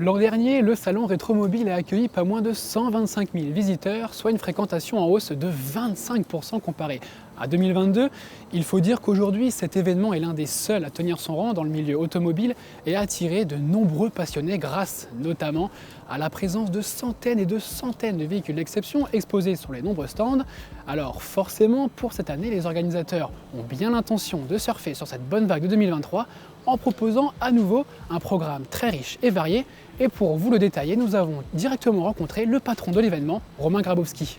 L'an dernier, le salon Rétromobile a accueilli pas moins de 125 000 visiteurs, soit une fréquentation en hausse de 25% comparé à 2022. Il faut dire qu'aujourd'hui, cet événement est l'un des seuls à tenir son rang dans le milieu automobile et a attiré de nombreux passionnés grâce notamment à la présence de centaines et de centaines de véhicules d'exception exposés sur les nombreux stands. Alors forcément, pour cette année, les organisateurs ont bien l'intention de surfer sur cette bonne vague de 2023 en proposant à nouveau un programme très riche et varié. Et pour vous le détailler, nous avons directement rencontré le patron de l'événement, Romain Grabowski.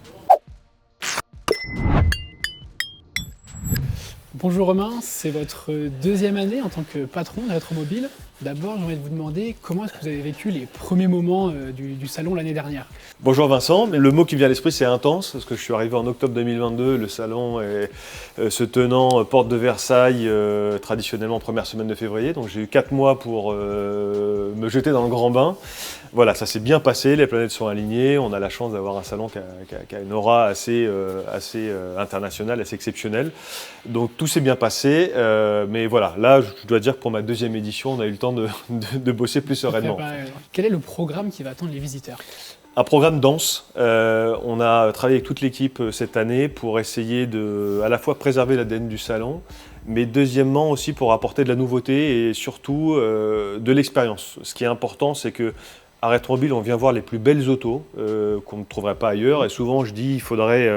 Bonjour Romain, c'est votre deuxième année en tant que patron de Rétromobile. D'abord, j'aimerais vous demander comment est-ce que vous avez vécu les premiers moments du salon l'année dernière. Bonjour Vincent, le mot qui me vient à l'esprit c'est intense, parce que je suis arrivé en octobre 2022, le salon est se tenant porte de Versailles, traditionnellement première semaine de février, donc j'ai eu 4 mois pour me jeter dans le grand bain. Voilà, ça s'est bien passé, les planètes sont alignées, on a la chance d'avoir un salon qui a une aura assez internationale, assez exceptionnelle. Donc tout s'est bien passé, mais voilà, là je dois dire que pour ma deuxième édition, on a eu le temps de bosser plus sereinement. Quel est le programme qui va attendre les visiteurs ? Un programme dense. On a travaillé avec toute l'équipe cette année pour essayer de à la fois préserver l'ADN du salon, mais deuxièmement aussi pour apporter de la nouveauté et surtout de l'expérience. Ce qui est important, c'est que à Rétromobile, on vient voir les plus belles autos qu'on ne trouverait pas ailleurs. Et souvent, je dis, il faudrait,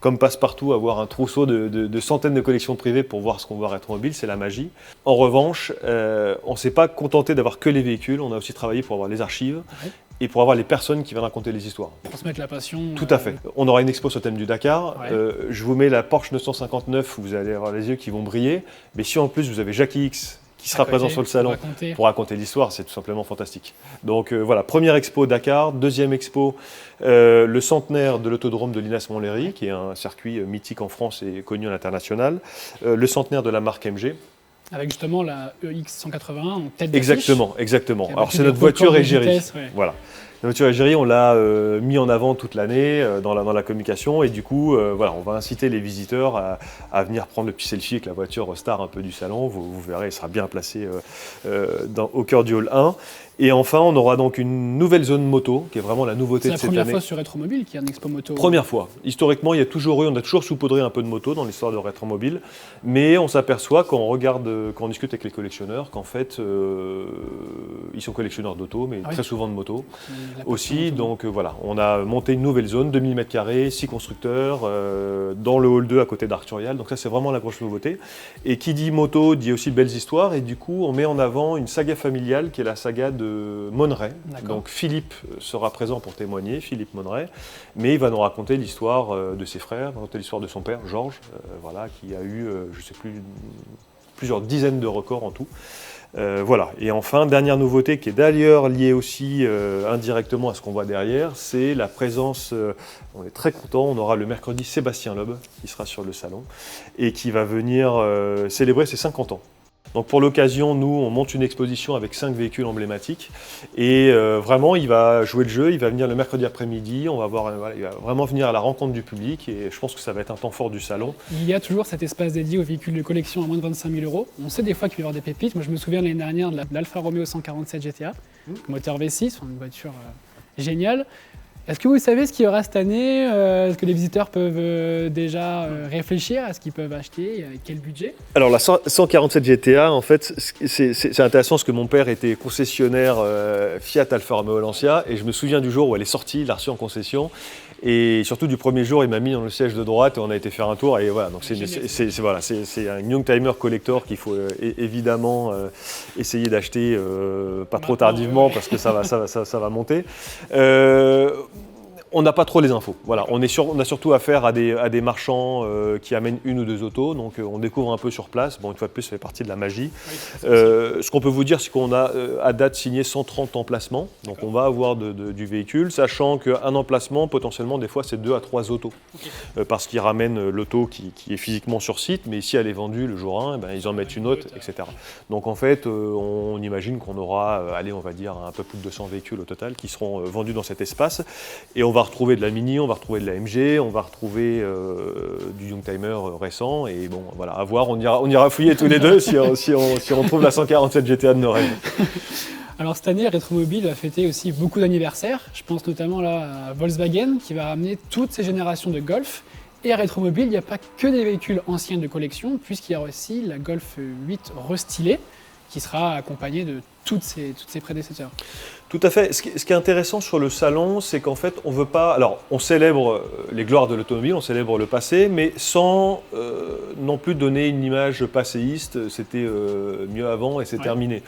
comme passe-partout, avoir un trousseau de centaines de collections privées pour voir ce qu'on voit à Rétromobile. C'est la magie. En revanche, on ne s'est pas contenté d'avoir que les véhicules. On a aussi travaillé pour avoir les archives et pour avoir les personnes qui viennent raconter les histoires. Transmettre la passion. Tout à fait. On aura une expo sur le thème du Dakar. Ouais. Je vous mets la Porsche 959, vous allez avoir les yeux qui vont briller. Mais si en plus vous avez Jackie X, qui sera présent sur le salon pour raconter l'histoire, c'est tout simplement fantastique. Donc voilà, première expo Dakar, deuxième expo, le centenaire de l'autodrome de Linas Montlhéry, qui est un circuit mythique en France et connu à l'international, le centenaire de la marque MG. Avec justement la EX 181 en tête d'affiche. Exactement. Alors c'est notre voiture égérie. Voilà. La voiture égérie, on l'a mis en avant toute l'année dans la communication et du coup, voilà, on va inciter les visiteurs à venir prendre le petit selfie avec la voiture star un peu du salon. Vous verrez, elle sera bien placée au cœur du hall 1. Et enfin, on aura donc une nouvelle zone moto, qui est vraiment la nouveauté de cette année. C'est la première fois sur Rétromobile qu'il y a une expo moto. Première fois. Historiquement, on a toujours saupoudré un peu de moto dans l'histoire de Rétromobile, mais on s'aperçoit quand on discute avec les collectionneurs, qu'en fait, ils sont collectionneurs d'auto, mais très souvent de moto aussi. Donc voilà, on a monté une nouvelle zone, 2000 m², 6 constructeurs, dans le hall 2 à côté d'Arcturial. Donc ça, c'est vraiment la grosse nouveauté. Et qui dit moto, dit aussi belles histoires, et du coup, on met en avant une saga familiale qui est la saga de Monneray. Donc Philippe sera présent pour témoigner, Philippe Monneray, mais il va nous raconter l'histoire de ses frères, raconter l'histoire de son père, Georges, voilà, qui a eu, je ne sais plus, plusieurs dizaines de records en tout. Voilà. Et enfin, dernière nouveauté qui est d'ailleurs liée aussi indirectement à ce qu'on voit derrière, c'est la présence, on est très content, on aura le mercredi Sébastien Loeb qui sera sur le salon et qui va venir célébrer ses 50 ans. Donc pour l'occasion, nous, on monte une exposition avec 5 véhicules emblématiques et vraiment, il va jouer le jeu, il va venir le mercredi après-midi, il va vraiment venir à la rencontre du public et je pense que ça va être un temps fort du salon. Il y a toujours cet espace dédié aux véhicules de collection à moins de 25 000 €. On sait des fois qu'il va y avoir des pépites. Moi, je me souviens l'année dernière de l'Alfa Romeo 147 GTA, moteur V6, une voiture géniale. Est-ce que vous savez ce qu'il y aura cette année ? Est-ce que les visiteurs peuvent déjà réfléchir à ce qu'ils peuvent acheter ? Quel budget ? Alors la 147 GTA, en fait, c'est intéressant parce que mon père était concessionnaire Fiat Alfa Romeo Lancia et je me souviens du jour où elle est sortie, il l'a reçue en concession. Et surtout du premier jour, il m'a mis dans le siège de droite et on a été faire un tour. Et voilà, donc c'est un Youngtimer collector qu'il faut évidemment essayer d'acheter pas trop tardivement parce que ça va monter. On n'a pas trop les infos. Voilà, on a surtout affaire à des marchands qui amènent une ou deux autos, donc on découvre un peu sur place. Bon, une fois de plus, ça fait partie de la magie. Ce qu'on peut vous dire, c'est qu'on a à date signé 130 emplacements, donc on va avoir du véhicule, sachant qu'un emplacement, potentiellement, des fois, c'est 2 à 3 autos, parce qu'ils ramènent l'auto qui est physiquement sur site, mais si elle est vendue le jour 1, ils en mettent une autre, etc. Donc en fait, on imagine qu'on aura, on va dire, un peu plus de 200 véhicules au total qui seront vendus dans cet espace, et on va retrouver de la Mini, on va retrouver de la MG, on va retrouver du Youngtimer récent et bon voilà, à voir, on ira fouiller tous les deux si on trouve la 147 GTA de nos rêves. Alors cette année, Rétromobile va fêter aussi beaucoup d'anniversaires. Je pense notamment là à Volkswagen qui va ramener toutes ces générations de Golf. Et à Rétromobile, il n'y a pas que des véhicules anciens de collection, puisqu'il y a aussi la Golf 8 restylée qui sera accompagnée de toutes ses prédécesseurs. Tout à fait. Ce qui est intéressant sur le salon, c'est qu'en fait, on veut pas. Alors, on célèbre les gloires de l'automobile, on célèbre le passé, mais sans non plus donner une image passéiste. C'était mieux avant et c'est terminé.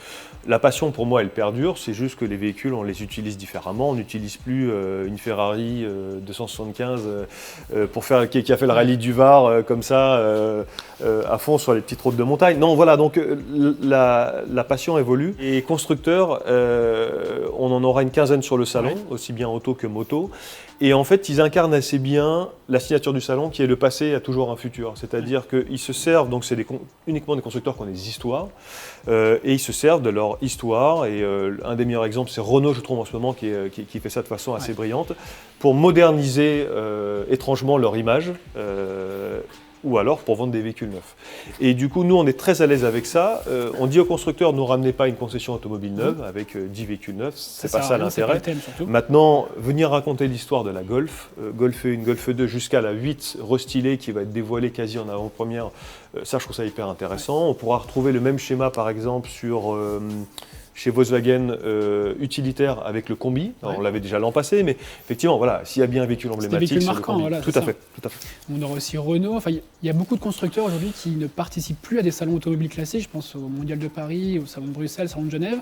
La passion, pour moi, elle perdure. C'est juste que les véhicules, on les utilise différemment. On n'utilise plus une Ferrari 275 qui a fait le rallye du Var comme ça, à fond sur les petites routes de montagne. Non, voilà. Donc, la passion évolue. Et constructeurs, on en aura une quinzaine sur le salon, aussi bien auto que moto. Et en fait, ils incarnent assez bien la signature du salon qui est le passé a toujours un futur. C'est-à-dire qu'ils se servent, donc c'est uniquement des constructeurs qui ont des histoires, et ils se servent de leur histoire. Et un des meilleurs exemples, c'est Renault, je trouve, en ce moment, qui fait ça de façon assez brillante, pour moderniser étrangement leur image. Ou alors pour vendre des véhicules neufs. Et du coup, nous, on est très à l'aise avec ça. On dit aux constructeurs, ne ramenez pas une concession automobile neuve avec 10 véhicules neufs, c'est pas ça l'intérêt. Maintenant, venir raconter l'histoire de la Golf, Golf 1, Golf 2, jusqu'à la 8 restylée qui va être dévoilée quasi en avant-première, ça, je trouve ça hyper intéressant. On pourra retrouver le même schéma, par exemple, chez Volkswagen utilitaire avec le combi. Alors, on l'avait déjà l'an passé, mais effectivement, voilà, s'il y a bien un véhicule emblématique, c'est le combi. Voilà, tout à fait. On aura aussi Renault. Enfin, il y a beaucoup de constructeurs aujourd'hui qui ne participent plus à des salons automobiles classés. Je pense au Mondial de Paris, au Salon de Bruxelles, au Salon de Genève.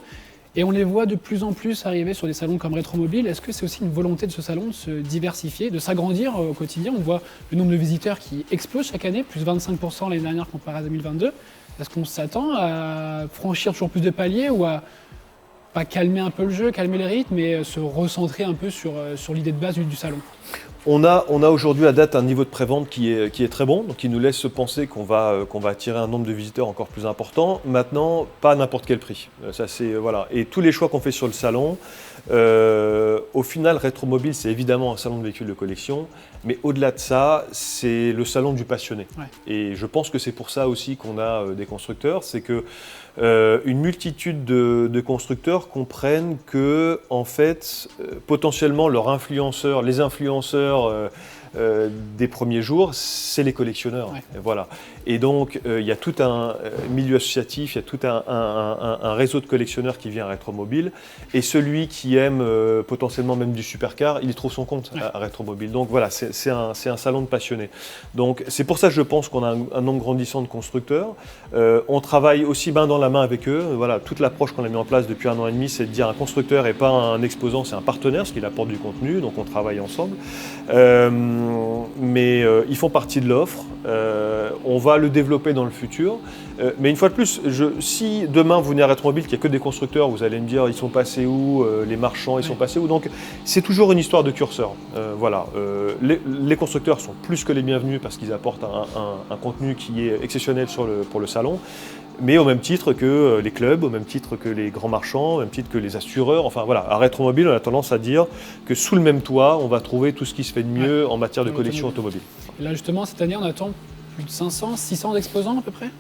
Et on les voit de plus en plus arriver sur des salons comme Rétromobile. Est-ce que c'est aussi une volonté de ce salon de se diversifier, de s'agrandir au quotidien? On voit le nombre de visiteurs qui explose chaque année, plus 25% l'année dernière comparé à 2022. Est-ce qu'on s'attend à franchir toujours plus de paliers ou à pas calmer un peu le jeu, calmer les rythmes, mais se recentrer un peu sur l'idée de base du salon? On a aujourd'hui à date un niveau de prévente qui est très bon, donc qui nous laisse penser qu'on va attirer un nombre de visiteurs encore plus important. Maintenant, pas à n'importe quel prix. Ça, voilà. Et tous les choix qu'on fait sur le salon, au final, Rétromobile, c'est évidemment un salon de véhicules de collection, mais au-delà de ça, c'est le salon du passionné. Ouais. Et je pense que c'est pour ça aussi qu'on a des constructeurs, c'est que une multitude de constructeurs comprennent que, en fait, potentiellement, les influenceurs des premiers jours, c'est les collectionneurs. Ouais. Et voilà. Et donc, il y a tout un milieu associatif, il y a tout un réseau de collectionneurs qui vient à Rétromobile. Et celui qui aime potentiellement même du supercar, il y trouve son compte à Rétromobile. Donc voilà, c'est un salon de passionnés. Donc c'est pour ça que je pense qu'on a un nombre grandissant de constructeurs. On travaille aussi main dans la main avec eux. Voilà, toute l'approche qu'on a mis en place depuis 1 an et demi, c'est de dire un constructeur n'est pas un exposant, c'est un partenaire, parce qu'il apporte du contenu, donc on travaille ensemble. Mais ils font partie de l'offre. On va le développer dans le futur. Mais une fois de plus, si demain vous venez à Rétromobile, qu'il n'y a que des constructeurs, vous allez me dire ils sont passés où, les marchands ils sont passés où. Donc c'est toujours une histoire de curseur. Voilà. Les constructeurs sont plus que les bienvenus parce qu'ils apportent un contenu qui est exceptionnel pour le salon. Mais au même titre que les clubs, au même titre que les grands marchands, au même titre que les assureurs. Enfin voilà, à Rétromobile, on a tendance à dire que sous le même toit, on va trouver tout ce qui se fait de mieux en matière de collection automobile. Et là justement, cette année, on attend plus de 500, 600 exposants à peu près?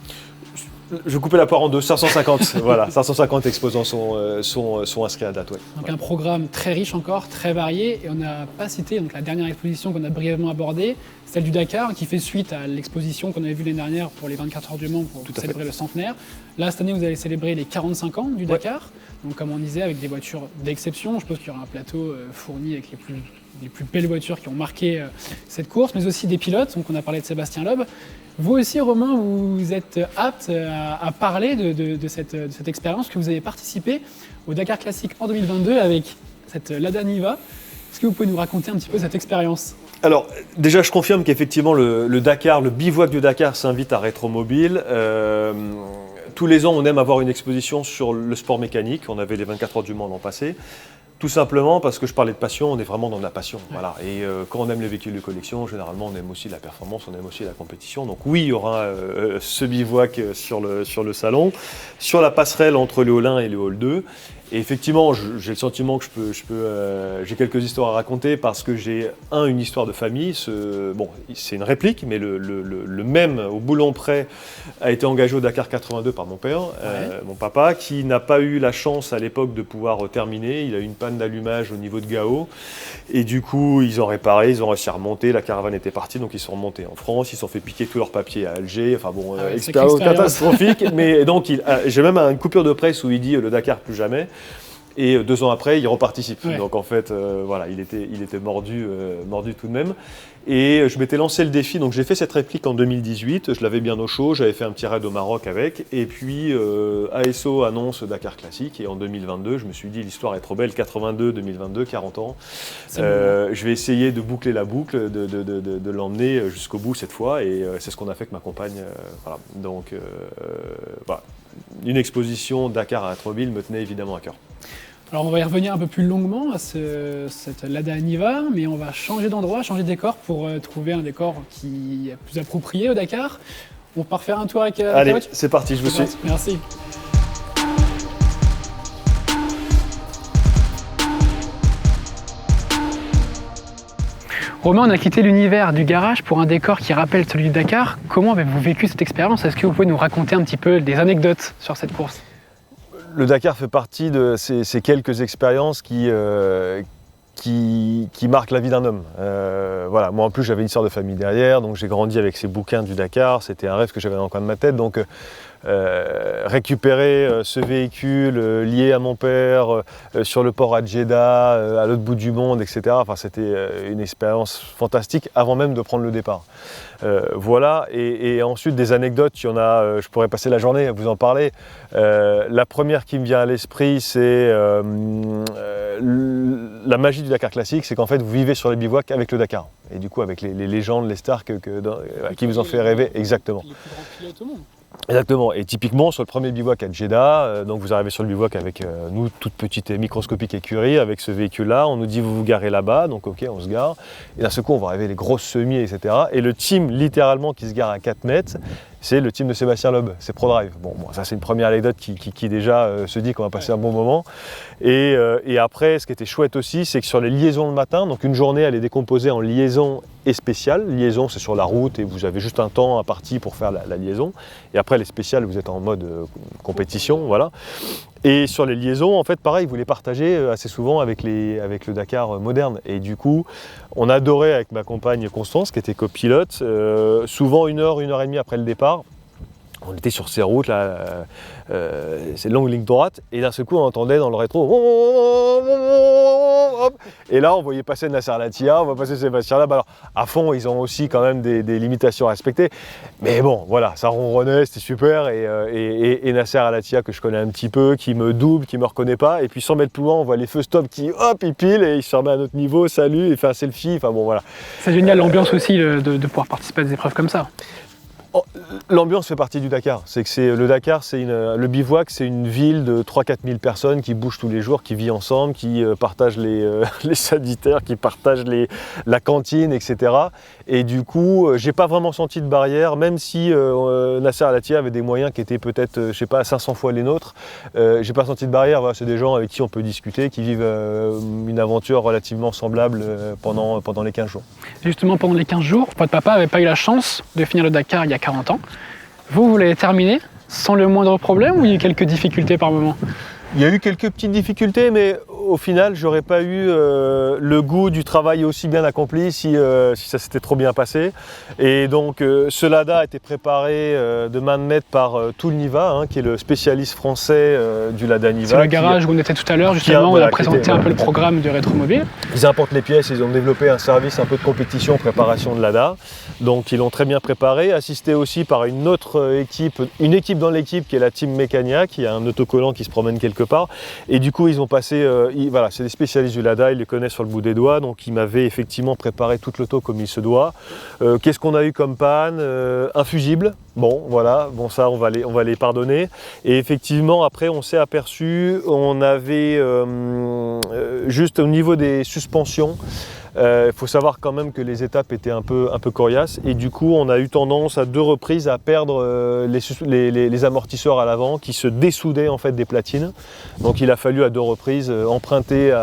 Je coupais la poire en deux, 550. Voilà, 550 exposants sont inscrits à date. Ouais. Donc un programme très riche encore, très varié. Et on n'a pas cité donc, la dernière exposition qu'on a brièvement abordée, celle du Dakar, qui fait suite à l'exposition qu'on avait vue l'année dernière pour les 24 heures du Mans pour célébrer le centenaire. Là, cette année, vous allez célébrer les 45 ans du Dakar. Donc comme on disait, avec des voitures d'exception. Je pense qu'il y aura un plateau fourni avec les plus belles voitures qui ont marqué cette course, mais aussi des pilotes. Donc on a parlé de Sébastien Loeb. Vous aussi, Romain, vous êtes apte à parler de cette expérience que vous avez participé au Dakar Classic en 2022 avec cette Lada Niva. Est-ce que vous pouvez nous raconter un petit peu cette expérience? Alors, déjà, je confirme qu'effectivement, le Dakar, le bivouac du Dakar s'invite à Rétromobile. Tous les ans, on aime avoir une exposition sur le sport mécanique. On avait les 24 heures du Mans l'an passé. Tout simplement parce que je parlais de passion, on est vraiment dans la passion. Ouais. Voilà. Et quand on aime les véhicules de collection, généralement on aime aussi la performance, on aime aussi la compétition. Donc oui, il y aura ce bivouac sur le salon, sur la passerelle entre le hall 1 et le hall 2. Et effectivement, j'ai le sentiment que j'ai quelques histoires à raconter parce que j'ai une histoire de famille. C'est une réplique, mais le même au boulon près a été engagé au Dakar 82 par mon père, mon papa, qui n'a pas eu la chance à l'époque de pouvoir terminer. Il a eu une panne d'allumage au niveau de Gao. Et du coup, ils ont réparé, ils ont réussi à remonter. La caravane était partie, donc ils sont remontés en France. Ils se sont fait piquer tous leurs papiers à Alger. Enfin bon, expérience catastrophique. Mais donc, j'ai même une coupure de presse où il dit le Dakar plus jamais. Et 2 ans après, il reparticipe. Ouais. Donc en fait, voilà, il était mordu tout de même. Et je m'étais lancé le défi, donc j'ai fait cette réplique en 2018, je l'avais bien au chaud, j'avais fait un petit raid au Maroc avec, et puis ASO annonce Dakar Classique, et en 2022, je me suis dit, l'histoire est trop belle, 82, 2022, 40 ans, je vais essayer de boucler la boucle, de l'emmener jusqu'au bout cette fois, et c'est ce qu'on a fait avec ma compagne. Voilà. Donc, voilà. Une exposition Dakar à Retromobile me tenait évidemment à cœur. Alors on va y revenir un peu plus longuement à cette Lada Niva, mais on va changer d'endroit, changer de décor pour trouver un décor qui est plus approprié au Dakar. On part faire un tour avec Allez, c'est parti, je vous suis. Merci. Romain, on a quitté l'univers du garage pour un décor qui rappelle celui du Dakar. Comment avez-vous vécu cette expérience? Est-ce que vous pouvez nous raconter un petit peu des anecdotes sur cette course? Le Dakar fait partie de ces quelques expériences qui marquent la vie d'un homme. Voilà. Moi en plus j'avais une histoire de famille derrière, donc j'ai grandi avec ces bouquins du Dakar, c'était un rêve que j'avais dans le coin de ma tête. Donc récupérer ce véhicule lié à mon père sur le port à Jeddah, à l'autre bout du monde, etc. Enfin, c'était une expérience fantastique avant même de prendre le départ. Voilà, et ensuite des anecdotes, il y en a, je pourrais passer la journée à vous en parler. La première qui me vient à l'esprit, c'est la magie du Dakar Classique, c'est qu'en fait vous vivez sur les bivouacs avec le Dakar. Et du coup avec les légendes, les stars qui vous ont fait rêver, exactement. Les plus grands pilotes au monde. Exactement, et typiquement sur le premier bivouac à Jeddah, donc vous arrivez sur le bivouac avec nous, toute petite et microscopique écurie, avec ce véhicule-là, on nous dit vous vous garez là-bas, donc ok, on se gare, et d'un seul coup on va arriver les grosses semis, etc. Et le team littéralement qui se gare à 4 mètres, c'est le team de Sébastien Loeb, c'est ProDrive. Bon, ça c'est une première anecdote qui déjà se dit qu'on va passer un bon moment. Et après, ce qui était chouette aussi, c'est que sur les liaisons le matin, donc une journée elle est décomposée en liaison et spéciale. Liaison c'est sur la route et vous avez juste un temps imparti pour faire la liaison. Et après les spéciales, vous êtes en mode compétition, voilà. Et sur les liaisons, en fait, pareil, vous les partagez assez souvent avec le Dakar moderne. Et du coup, on adorait avec ma compagne Constance, qui était copilote, souvent 1 heure, 1 heure et demie après le départ. On était sur ces routes, là, ces longues lignes droites, et d'un seul coup, on entendait dans le rétro, et là, on voyait passer Nasser Al-Attiyah, on va passer Sébastien Loeb. Alors, à fond, ils ont aussi quand même des limitations à respecter, mais bon, voilà, ça ronronnait, c'était super, et Nasser Al-Attiyah, que je connais un petit peu, qui me double, qui me reconnaît pas, et puis 100 mètres plus loin, on voit les feux stop qui, hop, ils pilent, et il se remet à notre niveau, salut, il fait un selfie, enfin bon, voilà. C'est génial, l'ambiance aussi, de pouvoir participer à des épreuves comme ça. L'ambiance fait partie du Dakar. Le Dakar, le bivouac, c'est une ville de 3-4 000 personnes qui bougent tous les jours, qui vivent ensemble, qui partagent les sanitaires, qui partagent la cantine, etc. Et du coup, j'ai pas vraiment senti de barrière, même si Nasser Al-Attiyah avait des moyens qui étaient peut-être, je sais pas, 500 fois les nôtres. J'ai pas senti de barrière. Voilà, c'est des gens avec qui on peut discuter, qui vivent une aventure relativement semblable pendant les 15 jours. Justement, pendant les 15 jours, votre papa n'avait pas eu la chance de finir le Dakar il y a 40 ans. Vous l'avez terminé sans le moindre problème ou il y a eu quelques difficultés par moment? Il y a eu quelques petites difficultés, mais au final, j'aurais pas eu le goût du travail aussi bien accompli si ça s'était trop bien passé. Et donc, ce Lada a été préparé de main de maître par Tool Niva, qui est le spécialiste français du Lada Niva. C'est le garage où on était tout à l'heure, justement, on a présenté un peu le programme de Rétromobile. Ils importent les pièces, ils ont développé un service un peu de compétition, préparation de Lada. Donc, ils l'ont très bien préparé, assisté aussi par une autre équipe, une équipe dans l'équipe qui est la Team Mécania, qui a un autocollant qui se promène quelque part. Et du coup, ils ont passé, voilà, c'est des spécialistes du Lada, ils les connaissent sur le bout des doigts, donc ils m'avaient effectivement préparé toute l'auto comme il se doit. Qu'est-ce qu'on a eu comme panne? Un fusible. Bon, voilà, bon ça on va les pardonner. Et effectivement, après on s'est aperçu, on avait juste au niveau des suspensions, Il faut savoir quand même que les étapes étaient un peu coriaces et du coup on a eu tendance à 2 reprises à perdre les amortisseurs à l'avant qui se dessoudaient en fait des platines. Donc il a fallu à 2 reprises emprunter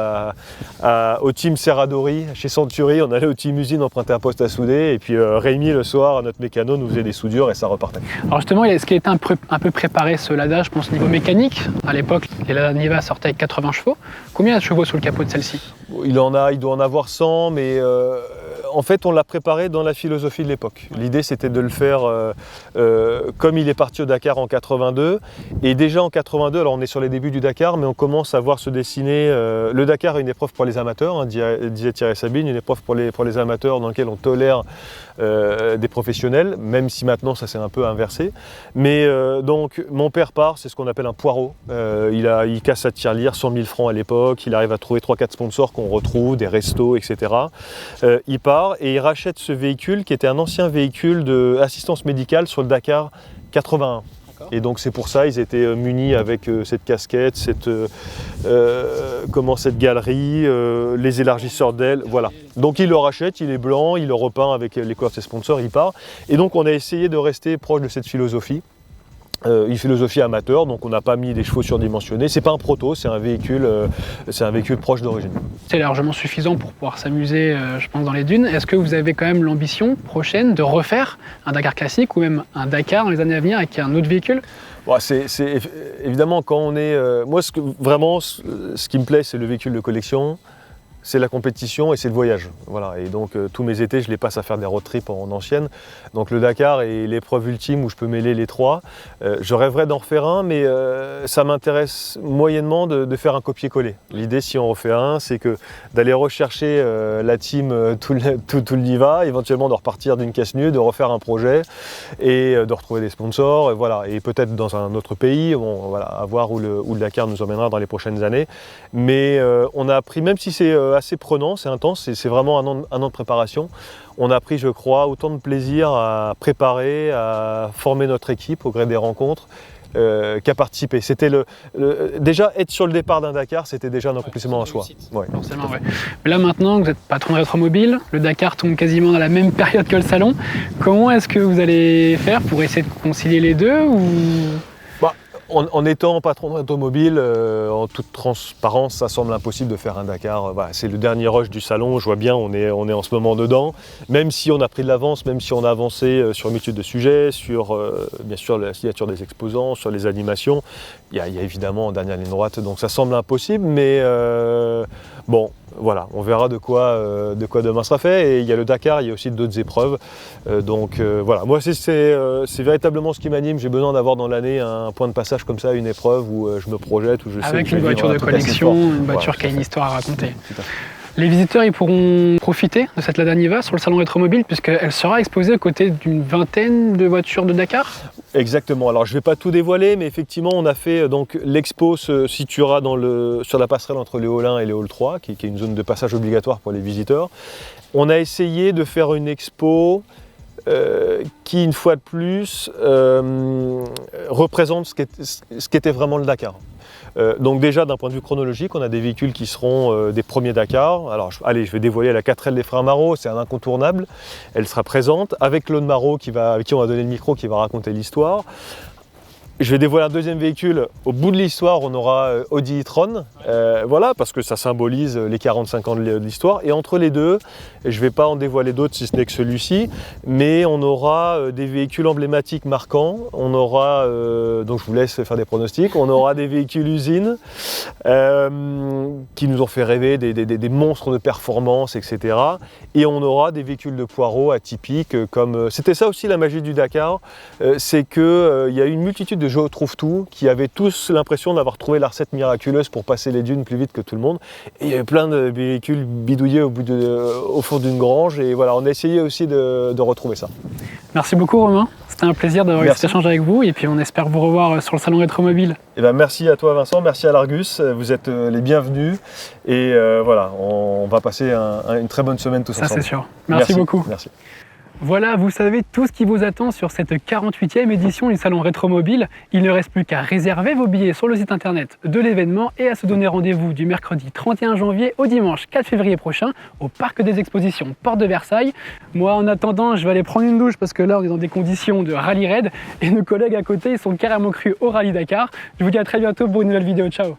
au team Serradori chez Century, on allait au team usine emprunter un poste à souder et puis Rémi le soir, notre mécano, nous faisait des soudures et ça repartait. Alors justement, est-ce qu'il était un peu préparé ce Lada, je pense au niveau mécanique? À l'époque, les Lada Niva sortaient avec 80 chevaux. Combien de chevaux sous le capot de celle-ci? Il doit en avoir 100, mais en fait on l'a préparé dans la philosophie de l'époque. L'idée c'était de le faire comme il est parti au Dakar en 82. Et déjà en 82, alors on est sur les débuts du Dakar, mais on commence à voir se dessiner. Le Dakar est une épreuve pour les amateurs, hein, disait Thierry Sabine, une épreuve pour les amateurs dans laquelle on tolère des professionnels, même si maintenant ça s'est un peu inversé. Mais donc mon père part, c'est ce qu'on appelle un poireau. Il casse sa tirelire, 100 000 francs à l'époque, il arrive à trouver 3-4 sponsors qu'on retrouve, des restos, etc. Il part et il rachète ce véhicule qui était un ancien véhicule d'assistance médicale sur le Dakar 81. Et donc c'est pour ça ils étaient munis avec cette casquette, cette galerie, les élargisseurs d'ailes, voilà. Donc il le rachète, il est blanc, il le repeint avec les couleurs de ses sponsors, il part. Et donc on a essayé de rester proche de cette philosophie. Une philosophie amateur, donc on n'a pas mis des chevaux surdimensionnés. C'est pas un proto, c'est un véhicule proche d'origine. C'est largement suffisant pour pouvoir s'amuser, je pense, dans les dunes. Est-ce que vous avez quand même l'ambition prochaine de refaire un Dakar classique ou même un Dakar dans les années à venir avec un autre véhicule? Bon, c'est évidemment quand on est... moi, ce qui me plaît, c'est le véhicule de collection. C'est la compétition et c'est le voyage. Voilà. Et donc tous mes étés, je les passe à faire des road trips en ancienne. Donc le Dakar est l'épreuve ultime où je peux mêler les 3. Je rêverais d'en refaire un, mais ça m'intéresse moyennement de faire un copier-coller. L'idée, si on refait un, c'est d'aller rechercher la team tout le Niva, éventuellement de repartir d'une casse nue, de refaire un projet et de retrouver des sponsors. Et voilà. Et peut-être dans un autre pays, bon, voilà, à voir où le Dakar nous emmènera dans les prochaines années. Mais on a appris, même si c'est assez prenant, c'est intense, c'est vraiment un an de préparation. On a pris, je crois, autant de plaisir à préparer, à former notre équipe au gré des rencontres qu'à participer. C'était déjà être sur le départ d'un Dakar, c'était déjà un accomplissement en soi. Ouais, forcément, ouais. Mais là maintenant, vous êtes patron de Rétromobile, le Dakar tombe quasiment dans la même période que le salon. Comment est-ce que vous allez faire pour essayer de concilier les deux ou... En étant patron de Rétromobile, en toute transparence, ça semble impossible de faire un Dakar. Voilà, c'est le dernier rush du salon, je vois bien, on est en ce moment dedans. Même si on a pris de l'avance, même si on a avancé sur une étude de sujet, sur bien sûr la signature des exposants, sur les animations, il y a évidemment en dernière ligne droite, donc ça semble impossible, mais bon, voilà, on verra de quoi demain sera fait. Et il y a le Dakar, il y a aussi d'autres épreuves. Voilà, moi c'est véritablement ce qui m'anime. J'ai besoin d'avoir dans l'année un point de passage comme ça, une épreuve où je me projette, où je sais avec que une voiture de collection, une voiture qui a une histoire à raconter. Les visiteurs ils pourront profiter de cette Lada Niva sur le salon Rétromobile puisqu'elle sera exposée aux côtés d'une vingtaine de voitures de Dakar. Exactement, alors je ne vais pas tout dévoiler, mais effectivement on a fait, donc l'expo se situera sur la passerelle entre les halls 1 et les halls 3, qui est une zone de passage obligatoire pour les visiteurs. On a essayé de faire une expo qui, une fois de plus, représente ce qu'était vraiment le Dakar. Donc déjà d'un point de vue chronologique, on a des véhicules qui seront des premiers Dakar. Alors allez, je vais dévoiler la 4L des frères Marot, c'est un incontournable. Elle sera présente avec Claude Marot avec qui on va donner le micro, qui va raconter l'histoire. Je vais dévoiler un deuxième véhicule. Au bout de l'histoire, on aura Audi e-tron, voilà, parce que ça symbolise les 45 ans de l'histoire. Et entre les deux, je ne vais pas en dévoiler d'autres si ce n'est que celui-ci, mais on aura des véhicules emblématiques marquants. On aura, donc je vous laisse faire des pronostics, on aura des véhicules usines qui nous ont fait rêver, des monstres de performance, etc. Et on aura des véhicules de poireaux atypiques, comme c'était ça aussi la magie du Dakar, c'est qu'il y a une multitude de jeux trouve tout, qui avaient tous l'impression d'avoir trouvé la recette miraculeuse pour passer les dunes plus vite que tout le monde. Et il y avait plein de véhicules bidouillés au fond d'une grange. Et voilà, on a essayé aussi de retrouver ça. Merci beaucoup Romain, c'était un plaisir d'avoir eu cet échange avec vous. Et puis on espère vous revoir sur le salon Rétromobile. Et ben, merci à toi Vincent, merci à l'Argus, vous êtes les bienvenus. Et voilà, on va passer une très bonne semaine tous ensemble. Ça c'est sûr. Merci beaucoup. Merci. Voilà, vous savez tout ce qui vous attend sur cette 48e édition du Salon Rétromobile. Il ne reste plus qu'à réserver vos billets sur le site internet de l'événement et à se donner rendez-vous du mercredi 31 janvier au dimanche 4 février prochain au Parc des Expositions Porte de Versailles. Moi, en attendant, je vais aller prendre une douche parce que là, on est dans des conditions de rallye raid et nos collègues à côté, ils sont carrément crus au Rallye Dakar. Je vous dis à très bientôt pour une nouvelle vidéo. Ciao!